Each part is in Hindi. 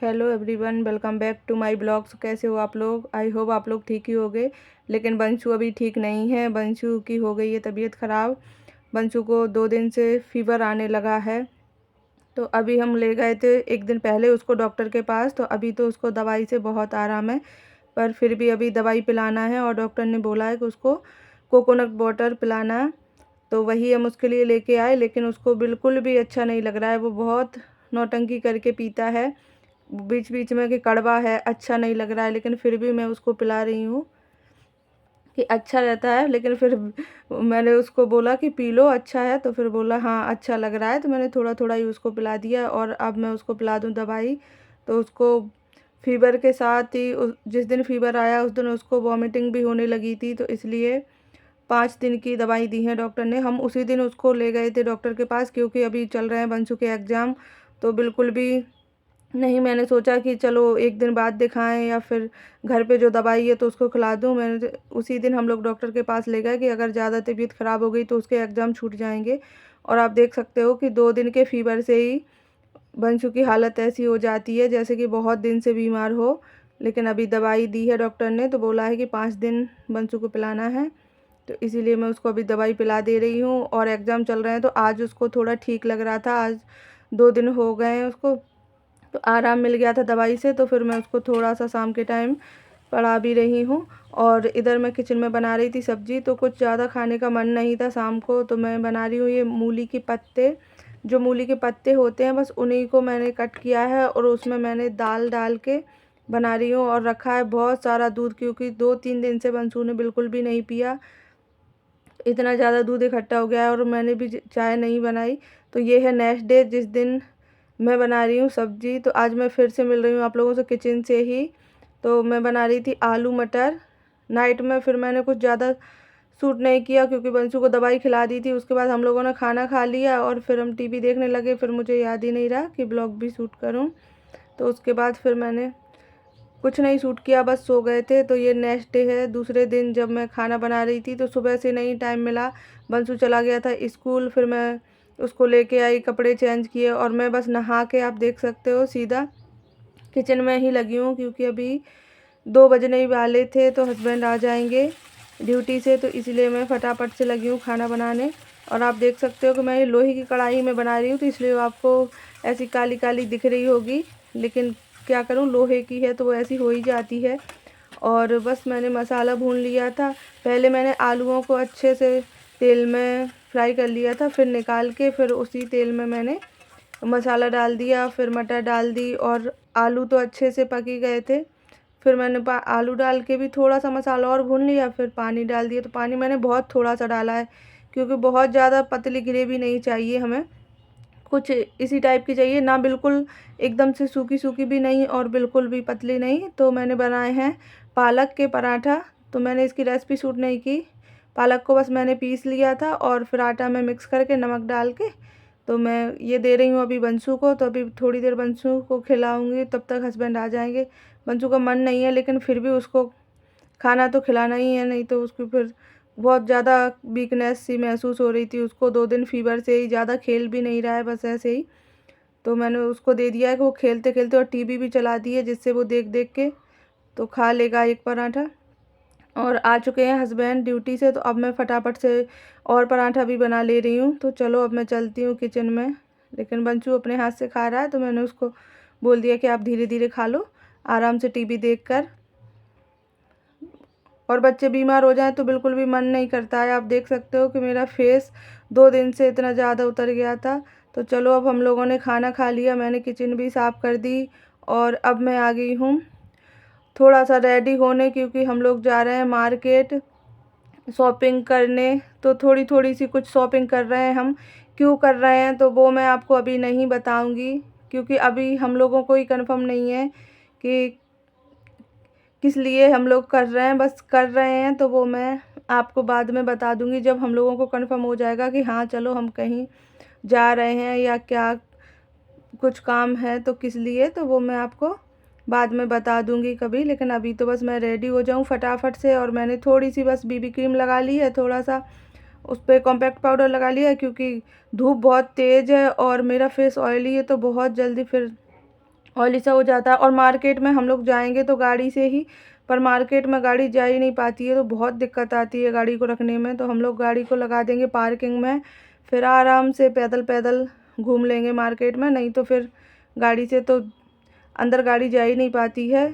Hello everyone, welcome back to my vlogs. कैसे हो आप लोग? आई होप आप लोग ठीक ही होंगे। लेकिन बंशु अभी ठीक नहीं है। बंशु की हो गई है तबीयत ख़राब। बंशु को 2 दिन से फीवर आने लगा है। तो अभी हम ले गए थे एक दिन पहले उसको डॉक्टर के पास। तो अभी तो उसको दवाई से बहुत आराम है, पर फिर भी अभी दवाई पिलाना है और डॉक्टर ने बोला है कि उसको कोकोनट वाटर पिलाना है। तो वही हम उसके लिए लेके आए, लेकिन उसको बिल्कुल भी अच्छा नहीं लग रहा है। वो बहुत नौटंकी करके पीता है बीच बीच में कि कड़वा है, अच्छा नहीं लग रहा है, लेकिन फिर भी मैं उसको पिला रही हूँ कि अच्छा रहता है। लेकिन फिर मैंने उसको बोला कि पी लो, अच्छा है। तो फिर बोला हाँ अच्छा लग रहा है। तो मैंने थोड़ा थोड़ा ही उसको पिला दिया और अब मैं उसको पिला दूँ दवाई। तो उसको फीवर के साथ ही जिस दिन फीवर आया उस दिन उसको वॉमिटिंग भी होने लगी थी। तो इसलिए 5 दिन की दवाई दी है डॉक्टर ने। हम उसी दिन उसको ले गए थे डॉक्टर के पास, क्योंकि अभी चल रहे हैं बंशु के एग्ज़ाम। तो बिल्कुल भी नहीं, मैंने सोचा कि चलो एक दिन बाद दिखाएं या फिर घर पे जो दवाई है तो उसको खिला दूं। मैंने उसी दिन हम लोग डॉक्टर के पास ले गए कि अगर ज़्यादा तबीयत ख़राब हो गई तो उसके एग्ज़ाम छूट जाएंगे। और आप देख सकते हो कि 2 दिन के फीवर से ही बंशु की हालत ऐसी हो जाती है जैसे कि बहुत दिन से बीमार हो। लेकिन अभी दवाई दी है डॉक्टर ने, तो बोला है कि 5 दिन बंशु को पिलाना है। तो इसीलिए मैं उसको अभी दवाई पिला दे रही हूँ। और एग्ज़ाम चल रहे हैं तो आज उसको थोड़ा ठीक लग रहा था। आज 2 दिन हो गए हैं उसको, तो आराम मिल गया था दवाई से। तो फिर मैं उसको थोड़ा सा शाम के टाइम पढ़ा भी रही हूँ। और इधर मैं किचन में बना रही थी सब्ज़ी। तो कुछ ज़्यादा खाने का मन नहीं था शाम को, तो मैं बना रही हूँ ये मूली के पत्ते। जो मूली के पत्ते होते हैं बस उन्हीं को मैंने कट किया है और उसमें मैंने दाल डाल के बना रही हूँ। और रखा है बहुत सारा दूध, क्योंकि 2-3 दिन से बंसू ने बिल्कुल भी नहीं पिया। इतना ज़्यादा दूध इकट्ठा हो गया है और मैंने भी चाय नहीं बनाई। तो ये है नेक्स्ट डे जिस दिन मैं बना रही हूँ सब्ज़ी। तो आज मैं फिर से मिल रही हूँ आप लोगों से किचन से ही। तो मैं बना रही थी आलू मटर। नाइट में फिर मैंने कुछ ज़्यादा सूट नहीं किया, क्योंकि बंसू को दवाई खिला दी थी। उसके बाद हम लोगों ने खाना खा लिया और फिर हम टीवी देखने लगे। फिर मुझे याद ही नहीं रहा कि ब्लॉग भी शूट करूँ। तो उसके बाद फिर मैंने कुछ नहीं शूट किया, बस सो गए थे। तो ये नेक्स्ट डे है, दूसरे दिन जब मैं खाना बना रही थी। तो सुबह से नहीं टाइम मिला, बंसू चला गया था स्कूल। फिर मैं उसको लेके आई, कपड़े चेंज किए और मैं बस नहा के, आप देख सकते हो, सीधा किचन में ही लगी हूँ। क्योंकि अभी 2 बजने ही वाले थे तो हस्बैंड आ जाएंगे ड्यूटी से। तो इसलिए मैं फटाफट से लगी हूँ खाना बनाने। और आप देख सकते हो कि मैं ये लोहे की कढ़ाई में बना रही हूँ, तो इसलिए आपको ऐसी काली काली दिख रही होगी। लेकिन क्या करूँ, लोहे की है तो वो ऐसी हो ही जाती है। और बस मैंने मसाला भून लिया था। पहले मैंने आलूओं को अच्छे से तेल में फ्राई कर लिया था, फिर निकाल के फिर उसी तेल में मैंने मसाला डाल दिया, फिर मटर डाल दी। और आलू तो अच्छे से पक ही गए थे। फिर मैंने आलू डाल के भी थोड़ा सा मसाला और भून लिया, फिर पानी डाल दिया। तो पानी मैंने बहुत थोड़ा सा डाला है, क्योंकि बहुत ज़्यादा पतली ग्रेवी नहीं चाहिए हमें, कुछ इसी टाइप की चाहिए, ना बिल्कुल एकदम से सूखी सूखी भी नहीं और बिल्कुल भी पतली नहीं। तो मैंने बनाए हैं पालक के पराठा। तो मैंने इसकी रेसिपी शूट नहीं की। पालक को बस मैंने पीस लिया था और फिर आटा में मिक्स करके नमक डाल के तो मैं ये दे रही हूँ अभी बंसू को। तो अभी थोड़ी देर बंसू को खिलाऊंगी, तब तक हस्बैंड आ जाएंगे। बंसू का मन नहीं है, लेकिन फिर भी उसको खाना तो खिलाना ही है, नहीं तो उसको फिर बहुत ज़्यादा वीकनेस सी महसूस हो रही थी उसको। 2 दिन फीवर से ही, ज़्यादा खेल भी नहीं रहा है, बस ऐसे ही। तो मैंने उसको दे दिया है कि वो खेलते खेलते, और टीवी भी चला दी है जिससे वो देख देख के तो खा लेगा एक पराठा। और आ चुके हैं हस्बैंड ड्यूटी से, तो अब मैं फटाफट से और पराठा भी बना ले रही हूँ। तो चलो अब मैं चलती हूँ किचन में। लेकिन बंचू अपने हाथ से खा रहा है, तो मैंने उसको बोल दिया कि आप धीरे धीरे खा लो, आराम से टीवी देख कर। और बच्चे बीमार हो जाएं तो बिल्कुल भी मन नहीं करता है। आप देख सकते हो कि मेरा फेस 2 दिन से इतना ज़्यादा उतर गया था। तो चलो अब हम लोगों ने खाना खा लिया, मैंने किचन भी साफ़ कर दी। और अब मैं आ गई हूँ थोड़ा सा रेडी होने, क्योंकि हम लोग जा रहे हैं मार्केट शॉपिंग करने। तो थोड़ी थोड़ी सी कुछ शॉपिंग कर रहे हैं हम। क्यों कर रहे हैं तो वो मैं आपको अभी नहीं बताऊंगी, क्योंकि अभी हम लोगों को ही कंफर्म नहीं है कि किस लिए हम लोग कर रहे हैं। बस कर रहे हैं, तो वो मैं आपको बाद में बता दूंगी जब हम लोगों को कंफर्म हो जाएगा कि हाँ चलो हम कहीं जा रहे हैं या क्या कुछ काम है तो किस लिए। तो वो मैं आपको बाद में बता दूंगी कभी। लेकिन अभी तो बस मैं रेडी हो जाऊं फटाफट से। और मैंने थोड़ी सी बस बीबी क्रीम लगा ली है, थोड़ा सा उस पर कॉम्पैक्ट पाउडर लगा लिया है, क्योंकि धूप बहुत तेज़ है और मेरा फेस ऑयली है, तो बहुत जल्दी फिर ऑयली सा हो जाता है। और मार्केट में हम लोग जाएंगे तो गाड़ी से ही, पर मार्केट में गाड़ी जा ही नहीं पाती है, तो बहुत दिक्कत आती है गाड़ी को रखने में। तो हम लोग गाड़ी को लगा देंगे पार्किंग में, फिर आराम से पैदल पैदल घूम लेंगे मार्केट में। नहीं तो फिर गाड़ी से तो अंदर गाड़ी जा ही नहीं पाती है,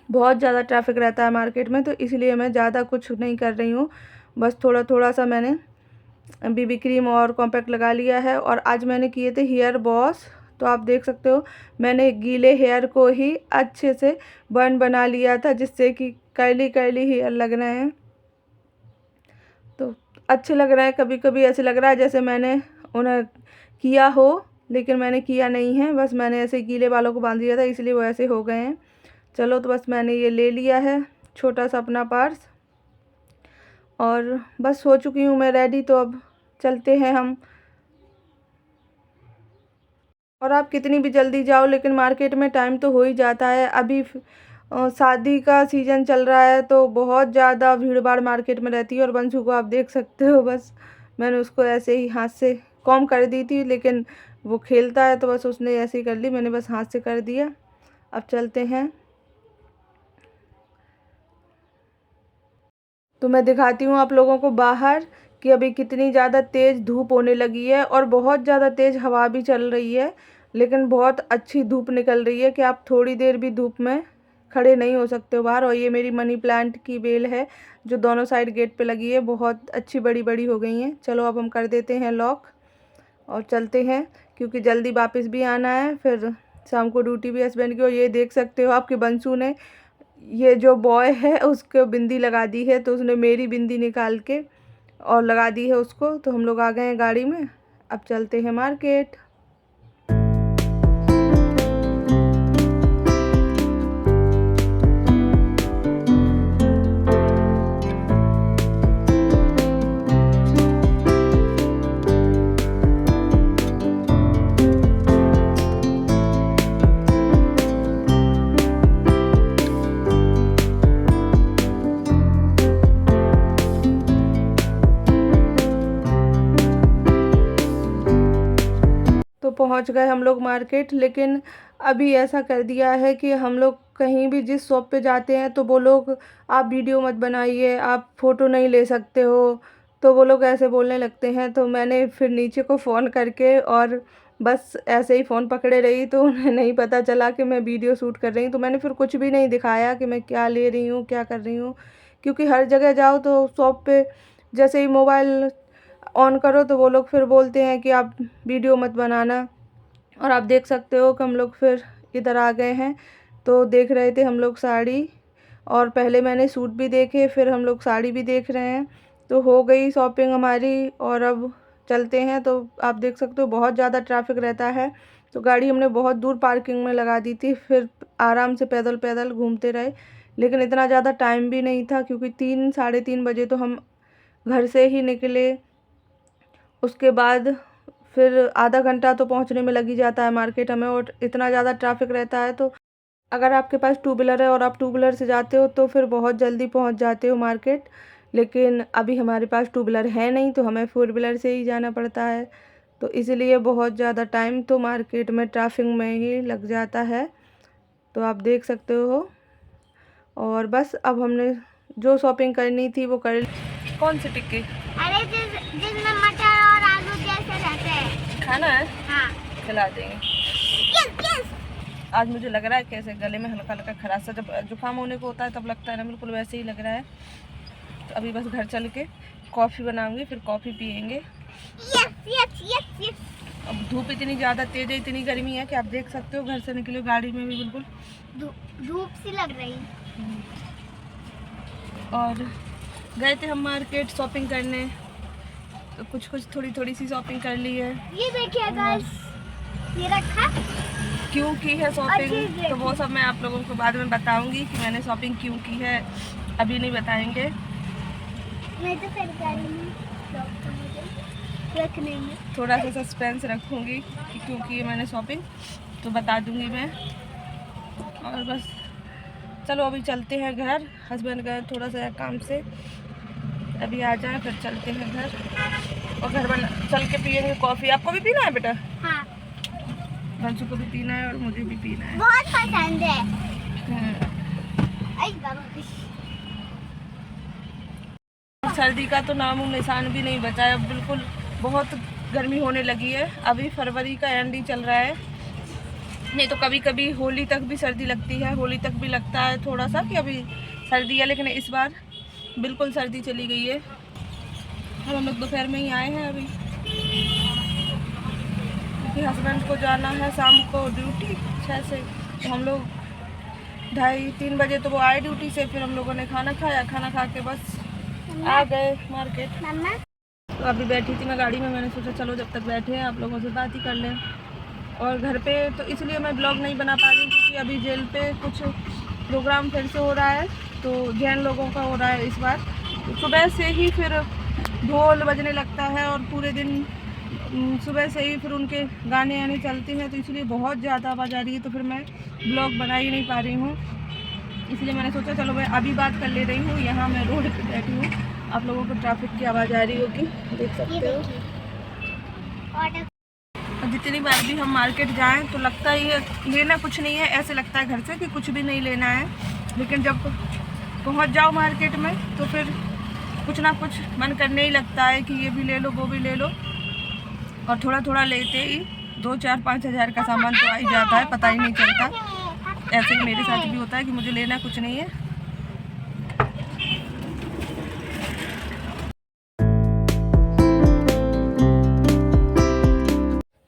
बहुत ज़्यादा ट्रैफिक रहता है मार्केट में। तो इसलिए मैं ज़्यादा कुछ नहीं कर रही हूँ, बस थोड़ा थोड़ा सा मैंने बीबी क्रीम और कॉम्पैक्ट लगा लिया है। और आज मैंने किए थे हेयर वॉश, तो आप देख सकते हो मैंने गीले हेयर को ही अच्छे से बन बना लिया था, जिससे कि कर्ली कर्ली हेयर लग रहे हैं, तो अच्छे लग रहे हैं। कभी कभी ऐसे लग रहा है जैसे मैंने उन्हें किया हो, लेकिन मैंने किया नहीं है, बस मैंने ऐसे गीले बालों को बांध दिया था, इसलिए वो ऐसे हो गए हैं। चलो, तो बस मैंने ये ले लिया है छोटा सा अपना पर्स, और बस हो चुकी हूँ मैं रेडी। तो अब चलते हैं हम। और आप कितनी भी जल्दी जाओ, लेकिन मार्केट में टाइम तो हो ही जाता है। अभी शादी का सीज़न चल रहा है, तो बहुत ज़्यादा भीड़ भाड़ मार्केट में रहती है। और बंशु को आप देख सकते हो, बस मैंने उसको ऐसे ही हाथ से कॉम कर दी थी, लेकिन वो खेलता है तो बस उसने ऐसे ही कर ली, मैंने बस हाथ से कर दिया। अब चलते हैं। तो मैं दिखाती हूँ आप लोगों को बाहर कि अभी कितनी ज़्यादा तेज़ धूप होने लगी है, और बहुत ज़्यादा तेज़ हवा भी चल रही है, लेकिन बहुत अच्छी धूप निकल रही है कि आप थोड़ी देर भी धूप में खड़े नहीं हो सकते हो बाहर। और ये मेरी मनी प्लांट की बेल है, जो दोनों साइड गेट पे लगी है, बहुत अच्छी बड़ी बड़ी हो गई हैं। चलो, अब हम कर देते हैं लॉक और चलते हैं, क्योंकि जल्दी वापस भी आना है, फिर शाम को ड्यूटी भी हस्बैंड की। और ये देख सकते हो आपके बंशु ने, ये जो बॉय है उसको बिंदी लगा दी है, तो उसने मेरी बिंदी निकाल के और लगा दी है उसको। तो हम लोग आ गए हैं गाड़ी में, अब चलते हैं मार्केट। तो पहुंच गए हम लोग मार्केट, लेकिन अभी ऐसा कर दिया है कि हम लोग कहीं भी जिस शॉप पे जाते हैं तो वो लोग, आप वीडियो मत बनाइए, आप फ़ोटो नहीं ले सकते हो, तो वो लोग ऐसे बोलने लगते हैं। तो मैंने फिर नीचे को फ़ोन करके और बस ऐसे ही फ़ोन पकड़े रही, तो उन्हें नहीं पता चला कि मैं वीडियो शूट कर रही हूँ। तो मैंने फिर कुछ भी नहीं दिखाया कि मैं क्या ले रही हूँ, क्या कर रही हूँ, क्योंकि हर जगह जाओ तो शॉप पे जैसे ही मोबाइल ऑन करो तो वो लोग फिर बोलते हैं कि आप वीडियो मत बनाना। और आप देख सकते हो कि हम लोग फिर इधर आ गए हैं। तो देख रहे थे हम लोग साड़ी, और पहले मैंने सूट भी देखे, फिर हम लोग साड़ी भी देख रहे हैं। तो हो गई शॉपिंग हमारी, और अब चलते हैं। तो आप देख सकते हो बहुत ज़्यादा ट्रैफिक रहता है, तो गाड़ी हमने बहुत दूर पार्किंग में लगा दी थी, फिर आराम से पैदल पैदल घूमते रहे। लेकिन इतना ज़्यादा टाइम भी नहीं था, क्योंकि 3 साढ़े 3 बजे तो हम घर से ही निकले। उसके बाद फिर आधा घंटा तो पहुंचने में लग ही जाता है मार्केट हमें, और इतना ज़्यादा ट्रैफिक रहता है। तो अगर आपके पास टू व्हीलर है और आप टू व्हीलर से जाते हो तो फिर बहुत जल्दी पहुंच जाते हो मार्केट। लेकिन अभी हमारे पास टू व्हीलर है नहीं, तो हमें फोर व्हीलर से ही जाना पड़ता है, तो इसलिए बहुत ज़्यादा टाइम तो मार्केट में ट्रैफिक में ही लग जाता है, तो आप देख सकते हो। और बस अब हमने जो शॉपिंग करनी थी वो कर ली। कौन सी टिक्की? अरे जिसमें मटर और आलू जैसे रहते हैं। खाना है? हाँ। खिला देंगे। Yes yes. आज मुझे लग रहा है कैसे गले में हल्का हल्का खराश सा, जब जुकाम होने को होता है तब लगता है ना, बिल्कुल वैसे ही लग रहा है। तो अभी बस घर चल के कॉफ़ी बनाऊंगी, फिर कॉफ़ी पियेंगे। Yes yes yes yes. अब धूप इतनी ज़्यादा तेज़ है, इतनी गर्मी है कि आप देख सकते हो, घर से निकले गाड़ी में भी बिल्कुल धूप सी लग रही। और गए थे हम मार्केट शॉपिंग करने, तो कुछ कुछ थोड़ी थोड़ी सी शॉपिंग कर ली है। ये देखिए गाइस, ये रखा क्यों की है शॉपिंग, तो वो सब मैं आप लोगों को बाद में बताऊंगी कि मैंने शॉपिंग क्यों की है, अभी नहीं बताएंगे। मैं तो फिर रखने में थोड़ा सा सस्पेंस रखूंगी कि क्यों की है मैंने शॉपिंग, तो बता दूंगी मैं। और बस चलो अभी चलते हैं घर, हस्बैंड गए थोड़ा सा काम से, अभी आ जाए फिर चलते हैं घर, और घर बना चल के पियेंगे कॉफ़ी। आपको भी पीना है बेटा? हाँ। बंसू को भी पीना है और मुझे भी पीना है। बहुत पसंद है। आई बाबा, सर्दी का तो नामो निशान भी नहीं बचा है। अब बिल्कुल बहुत गर्मी होने लगी है। अभी फरवरी का एंड ही चल रहा है, नहीं तो कभी कभी होली तक भी सर्दी लगती है। होली तक भी लगता है थोड़ा सा कि अभी सर्दी है, लेकिन इस बार बिल्कुल सर्दी चली गई है। अब हम लोग दोपहर में ही आए हैं अभी, क्योंकि हस्बैंड को जाना है शाम को ड्यूटी 6 से। तो हम लोग 2:30-3 बजे तो वो आए ड्यूटी से, फिर हम लोगों ने खाना खाया, खाना खा के बस आ गए मार्केट। मम्मा तो अभी बैठी थी मैं गाड़ी में, मैंने सोचा चलो जब तक बैठे हैं आप लोगों से बात ही कर लें। और घर पे तो इसलिए मैं ब्लॉग नहीं बना पा रही हूँ क्योंकि अभी जेल पे कुछ प्रोग्राम फिर से हो रहा है, तो जैन लोगों का हो रहा है इस बार। तो सुबह से ही फिर ढोल बजने लगता है और पूरे दिन सुबह से ही फिर उनके गाने आने चलते हैं, तो इसलिए बहुत ज़्यादा आवाज़ आ रही है। तो फिर मैं ब्लॉग बना ही नहीं पा रही हूँ, इसलिए मैंने सोचा चलो मैं अभी बात कर ले रही हूँ। यहाँ मैं रोड पे बैठी हूँ, आप लोगों को ट्रैफिक की आवाज़ आ रही होगी, देख ये सकते हो। देखिए। और जितनी बार भी हम मार्केट जाएं तो लगता ही है लेना कुछ नहीं है, ऐसे लगता है घर से कि कुछ भी नहीं लेना है। लेकिन जब पहुंच जाओ मार्केट में तो फिर कुछ ना कुछ मन करने ही लगता है कि ये भी ले लो वो भी ले लो। और थोड़ा थोड़ा लेते ही 2-4-5 हज़ार का सामान तो आ ही जाता है, पता ही नहीं चलता। ऐसे ही मेरे साथ भी होता है कि मुझे लेना कुछ नहीं है।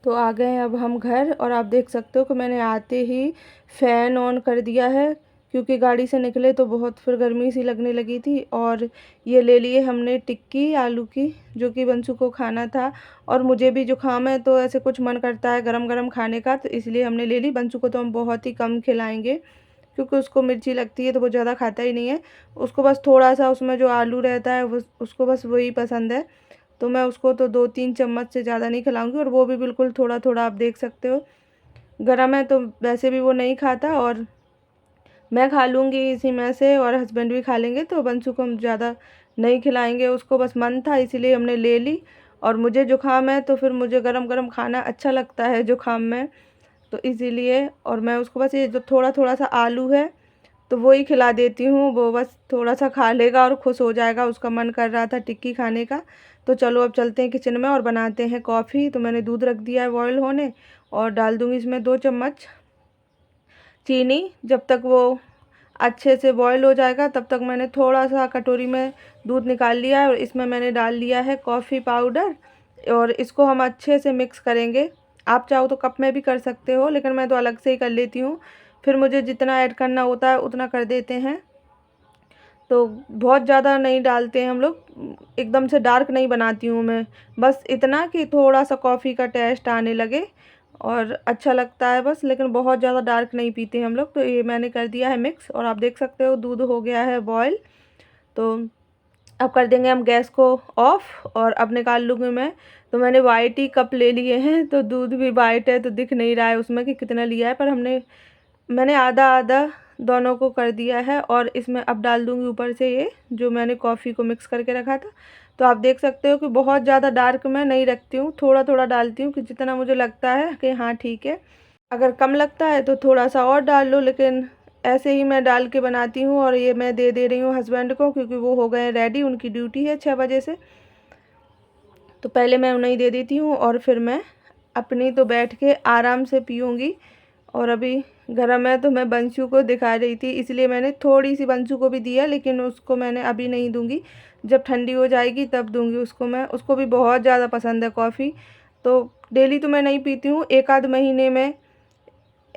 तो आ गए हैं अब हम घर, और आप देख सकते हो कि मैंने आते ही फ़ैन ऑन कर दिया है, क्योंकि गाड़ी से निकले तो बहुत फिर गर्मी सी लगने लगी थी। और ये ले लिए हमने टिक्की आलू की, जो कि बंसू को खाना था और मुझे भी जुकाम है, तो ऐसे कुछ मन करता है गरम गरम खाने का, तो इसलिए हमने ले ली। बंसू को तो हम बहुत ही कम खिलाएंगे क्योंकि उसको मिर्ची लगती है, तो वो ज़्यादा खाता ही नहीं है। उसको बस थोड़ा सा उसमें जो आलू रहता है वो उसको बस वही पसंद है, तो मैं उसको तो 2-3 चम्मच से ज़्यादा नहीं खिलाऊंगी, और वो भी बिल्कुल थोड़ा थोड़ा। आप देख सकते हो गरम है तो वैसे भी वो नहीं खाता, और मैं खा लूँगी इसी में से और हस्बैंड भी खा लेंगे, तो बंसू को हम ज़्यादा नहीं खिलाएंगे। उसको बस मन था इसीलिए हमने ले ली। और मुझे जुकाम है तो फिर मुझे गरम गरम खाना अच्छा लगता है जुकाम में, तो इसीलिए। और मैं उसको बस ये जो थोड़ा थोड़ा सा आलू है तो वो ही खिला देती हूँ, वो बस थोड़ा सा खा लेगा और खुश हो जाएगा। उसका मन कर रहा था टिक्की खाने का। तो चलो अब चलते हैं किचन में और बनाते हैं कॉफ़ी। तो मैंने दूध रख दिया है बॉयल होने, और डाल दूँगी इसमें 2 चम्मच चीनी। जब तक वो अच्छे से बॉयल हो जाएगा तब तक मैंने थोड़ा सा कटोरी में दूध निकाल लिया है, और इसमें मैंने डाल लिया है कॉफ़ी पाउडर, और इसको हम अच्छे से मिक्स करेंगे। आप चाहो तो कप में भी कर सकते हो, लेकिन मैं तो अलग से ही कर लेती हूँ, फिर मुझे जितना ऐड करना होता है उतना कर देते हैं। तो बहुत ज़्यादा नहीं डालते हैं हम लोग, एकदम से डार्क नहीं बनाती हूँ मैं, बस इतना कि थोड़ा सा कॉफ़ी का टेस्ट आने लगे और अच्छा लगता है बस, लेकिन बहुत ज़्यादा डार्क नहीं पीते हम लोग। तो ये मैंने कर दिया है मिक्स, और आप देख सकते हो दूध हो गया है बॉयल। तो अब कर देंगे हम गैस को ऑफ़, और अब निकाल लूँगी मैं। तो मैंने वाइट ही कप ले लिए हैं, तो दूध भी वाइट है, तो दिख नहीं रहा है उसमें कि कितना लिया है, पर मैंने आधा आधा दोनों को कर दिया है। और इसमें अब डाल दूँगी ऊपर से ये जो मैंने कॉफ़ी को मिक्स करके रखा था। तो आप देख सकते हो कि बहुत ज़्यादा डार्क मैं नहीं रखती हूँ, थोड़ा थोड़ा डालती हूँ कि जितना मुझे लगता है कि हाँ ठीक है। अगर कम लगता है तो थोड़ा सा और डाल लो, लेकिन ऐसे ही मैं डाल के बनाती हूँ। और ये मैं दे रही हूँ हस्बैंड को, क्योंकि वो हो गए रेडी, उनकी ड्यूटी है 6 बजे से। तो पहले मैं उन्हें दे देती हूँ और फिर मैं अपनी तो बैठ के आराम से पीऊँगी। और अभी गर्म है तो मैं बंशु को दिखा रही थी, इसलिए मैंने थोड़ी सी बंशु को भी दिया, लेकिन उसको मैंने अभी नहीं दूंगी, जब ठंडी हो जाएगी तब दूंगी उसको मैं। उसको भी बहुत ज़्यादा पसंद है कॉफ़ी। तो डेली तो मैं नहीं पीती हूँ, एक आध महीने में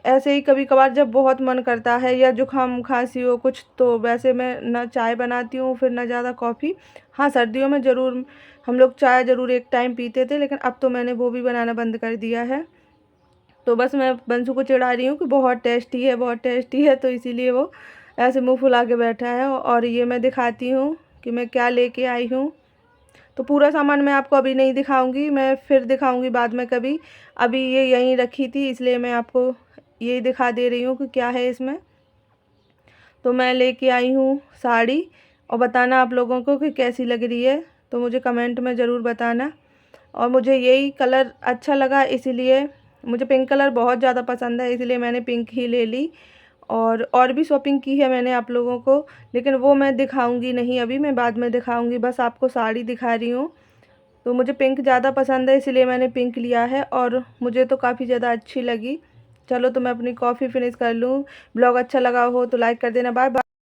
ऐसे ही कभी कभार जब बहुत मन करता है या जुकाम खांसी हो कुछ, तो वैसे मैं ना चाय बनाती हूँ फिर ना ज़्यादा कॉफ़ी। हाँ, सर्दियों में ज़रूर हम लोग चाय ज़रूर एक टाइम पीते थे, लेकिन अब तो मैंने वो भी बनाना बंद कर दिया है। तो बस मैं बंसू को चिढ़ा रही हूँ कि बहुत टेस्टी है बहुत टेस्टी है, तो इसीलिए वो ऐसे मुंह फुला के बैठा है। और ये मैं दिखाती हूँ कि मैं क्या लेके आई हूँ। तो पूरा सामान मैं आपको अभी नहीं दिखाऊंगी, मैं फिर दिखाऊंगी बाद में कभी। अभी ये यहीं रखी थी, इसलिए मैं आपको यही दिखा दे रही हूँ कि क्या है इसमें। तो मैं लेके आई हूँ साड़ी, और बताना आप लोगों को कि कैसी लग रही है, तो मुझे कमेंट में ज़रूर बताना। और मुझे यही कलर अच्छा लगा, इसीलिए मुझे पिंक कलर बहुत ज़्यादा पसंद है, इसलिए मैंने पिंक ही ले ली। और भी शॉपिंग की है मैंने आप लोगों को, लेकिन वो मैं दिखाऊंगी नहीं अभी, मैं बाद में दिखाऊंगी, बस आपको साड़ी दिखा रही हूँ। तो मुझे पिंक ज़्यादा पसंद है, इसलिए मैंने पिंक लिया है और मुझे तो काफ़ी ज़्यादा अच्छी लगी। चलो तो मैं अपनी कॉफ़ी फिनिश कर लूँ। ब्लॉग अच्छा लगा हो तो लाइक कर देना। Bye bye.